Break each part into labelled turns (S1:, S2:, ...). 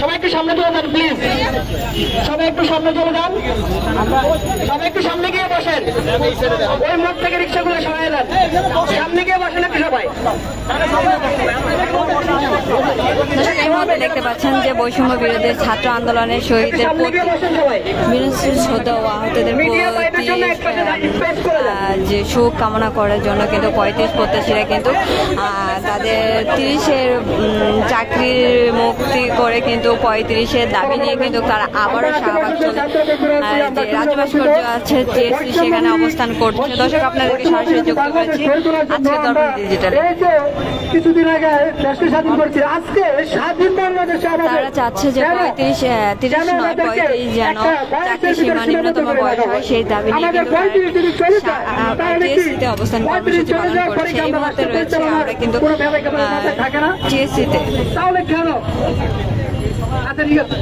S1: সবাই একটু সামনে চলে যান প্লিজ, সবাই একটু সামনে চলে যান, সবাই একটু সামনে গিয়ে বসেন, ওই মোড় থেকে রিক্সাগুলো সরাই দেন, সামনে গিয়ে বসেন একটু সবাই।
S2: এই মুহূর্তে দেখতে পাচ্ছেন যে বৈষম্য বিরোধী ছাত্র আন্দোলনের শহীদদের শ্রদ্ধা ও আহতদের যে শোক কামনা করার জন্য কিন্তু 35 প্রত্যাশীরা কিন্তু তাদের 30-এর চাকরির মুক্তি করে কিন্তু 35-এর দাবি নিয়ে কিন্তু তারা আবারও শাহবাগ চলে যে রাজু ভাস্কর্য আছে টিএসসি সেখানে অবস্থান করছে। দর্শক আপনাদেরকে সরাসরি যুক্ত করেছি আজকে দর্পণ ডিজিটালে।
S1: কিছুদিন আগে দেশকে স্বাধীন করছি, আজকে স্বাধীন বাংলাদেশে
S2: তারা চাচ্ছে যে 35 যেন চাকরি সীমা নিম্নতম বয়স হয় সেই দাবি নিয়ে টিএসসিতে অবস্থান কর্মসূচি পালন করছে। এই মুহূর্তে রয়েছে আমরা কিন্তু টিএসসিতে।
S1: তাহলে কেন? আচ্ছা ঠিক আছে,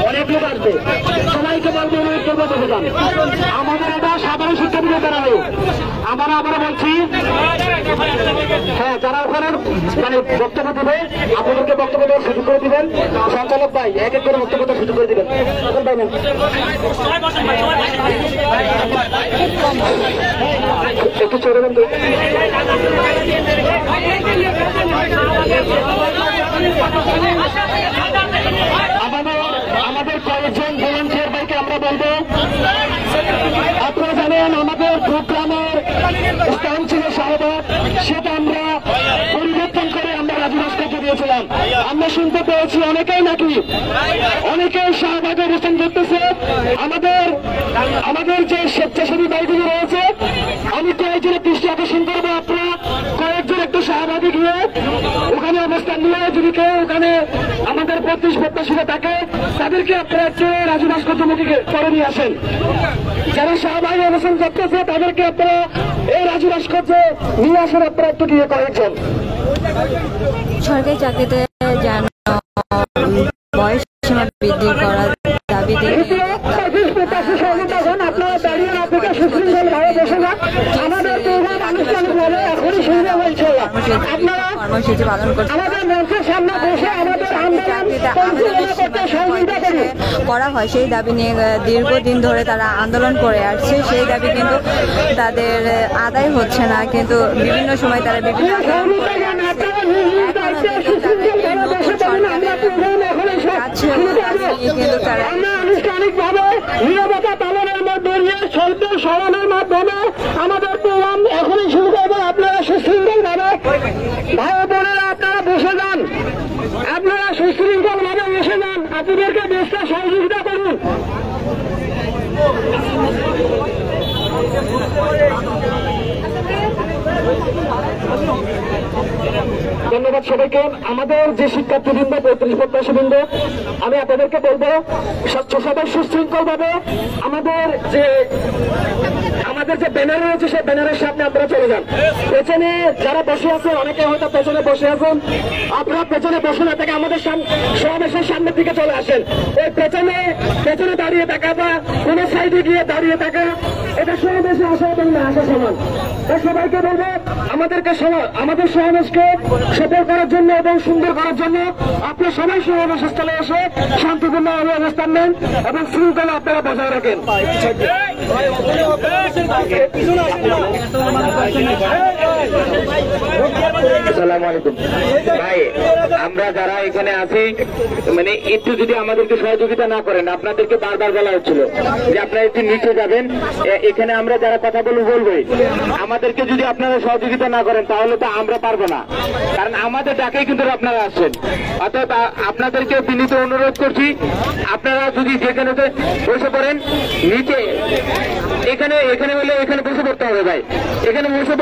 S1: অনেক লোক আসবে, সবাইকে বলবো অনুরোধ করবো বসে যান। আমাদের এটা সাধারণ শিক্ষা দিতে দাঁড়াবে। আমরা আবার বলছি, হ্যাঁ যারা ওখানে মানে বক্তব্য দেবে আপনাদেরকে বক্তব্য দেওয়ার সুযোগ করে দিবেন। সঞ্চালক ভাই এক এক করে বক্তব্য দেওয়ার সুযোগ করে দিবেন। একটু চলে যান। আমাদের কয়েকজন ভলান্টিয়ার ভাইকে আমরা বলবো, আপনারা জানেন আমাদের প্রোগ্রামের স্থান ছিল শাহবাগ, সেটা আমরা পরিবর্তন করে আমরা রাজু ভাস্কর্য দিয়েছিলাম। আমরা শুনতে পেয়েছি অনেকেই শাহবাগে অবস্থান করতেছে। আমাদের যে স্বেচ্ছাসেবী ভাইগুলো রয়েছে, আমি কয়েকজনের দৃষ্টি আকর্ষণ করবো, আপনারা কয়েকজন একটু শাহবাগে গিয়ে ওখানে অবস্থান নিয়ে যদি কেউ ওখানে আমাদের প্রত্যাশীরা থাকে তাদেরকে আপনারা একটু রাজু ভাস্কর্যমুখী করে নিয়ে আসেন। যারা শাহবাগে অবস্থান করতেছে তাদেরকে আপনারা এই রাজু ভাস্কর্য নিয়ে আসেন, আপনারা একটু গিয়ে কয়েকজন।
S2: সরকারি চাকরিতে যেন বয়স সীমা বৃদ্ধি করার দাবিতে
S1: আপনারা দাঁড়িয়ে আপনাকে সুশৃঙ্খল ভাবে বসে যান। আমাদের প্রোগ্রাম আনুষ্ঠানিকভাবে এখনই শুরু হয়েছে। আপনারা
S2: কর্মসূচি পালন করছে
S1: আমাদের মঞ্চের সামনে বসে আমাদের আন্দোলন করতে সহযোগিতা করুন।
S2: করা হয়, সেই দাবি নিয়ে দীর্ঘদিন ধরে তারা আন্দোলন করে আসছে। সেই দাবি কিন্তু তাদের আদায় হচ্ছে না, কিন্তু বিভিন্ন সময় তারা বিভিন্ন কিন্তু তারা
S1: আনুষ্ঠানিকভাবে নিরাপত্তা পালনের মধ্যে দিয়ে স্বল্প সরণের মাধ্যমে আমাদের প্রোগ্রাম এখনই শুরু করবো। আপনারা সুশৃঙ্খল ভাবে ভাই বোনেরা আপনারা বসে যান, আপনারা সুশৃঙ্খল ভাবে বসে যান, আপনাদেরকে বেশটা সহযোগিতা করুন। ধন্যবাদ সবাইকে। আমাদের যে শিক্ষার্থীবৃন্দ, প্রত্যাশীবৃন্দ, আমি আপনাদেরকে বলবো সবাই সুশৃঙ্খল ভাবে আমাদের যে ব্যানার রয়েছে সেই ব্যানারের সামনে আপনারা চলে যান। পেছনে যারা বসে আছেন, অনেকে হয়তো পেছনে বসে আছেন, আপনারা পেছনে বসে না থেকে আমাদের সমাবেশের সামনের দিকে চলে আসেন। ওই পেছনে দাঁড়িয়ে থাকা বা কোন সাইডে গিয়ে দাঁড়িয়ে থাকা, এটা সমাবেশে আসা এবং না আসা সমান। তাই সবাইকে বলবো আমাদের সমাবেশকে সফল করার জন্য এবং সুন্দর করার জন্য আপনারা সবাই সমাবেশ স্থলে এসে শান্তিপূর্ণভাবে অবস্থান নেন এবং শৃঙ্খলা আপনারা বজায় রাখেন। আসসালামু আলাইকুম ভাই, আমরা যারা এখানে আছি মানে একটু যদি আমাদেরকে সহযোগিতা না করেন, আপনাদেরকে বারবার বলা হচ্ছিল যে আপনারা একটু নিচে যাবেন, এখানে আমরা যারা কথা বলবোই, আমাদেরকে যদি আপনারা সহযোগিতা না করেন তাহলে তো আমরা পারবো না, কারণ আমাদের ডাকেই কিন্তু আপনারা আসছেন। অর্থাৎ আপনাদেরকে বিনীত অনুরোধ করছি, আপনারা যদি যেখানে বসে পড়েন নিচে, এখানে হলে এখানে বসে পড়তে হবে ভাই, এখানে বসে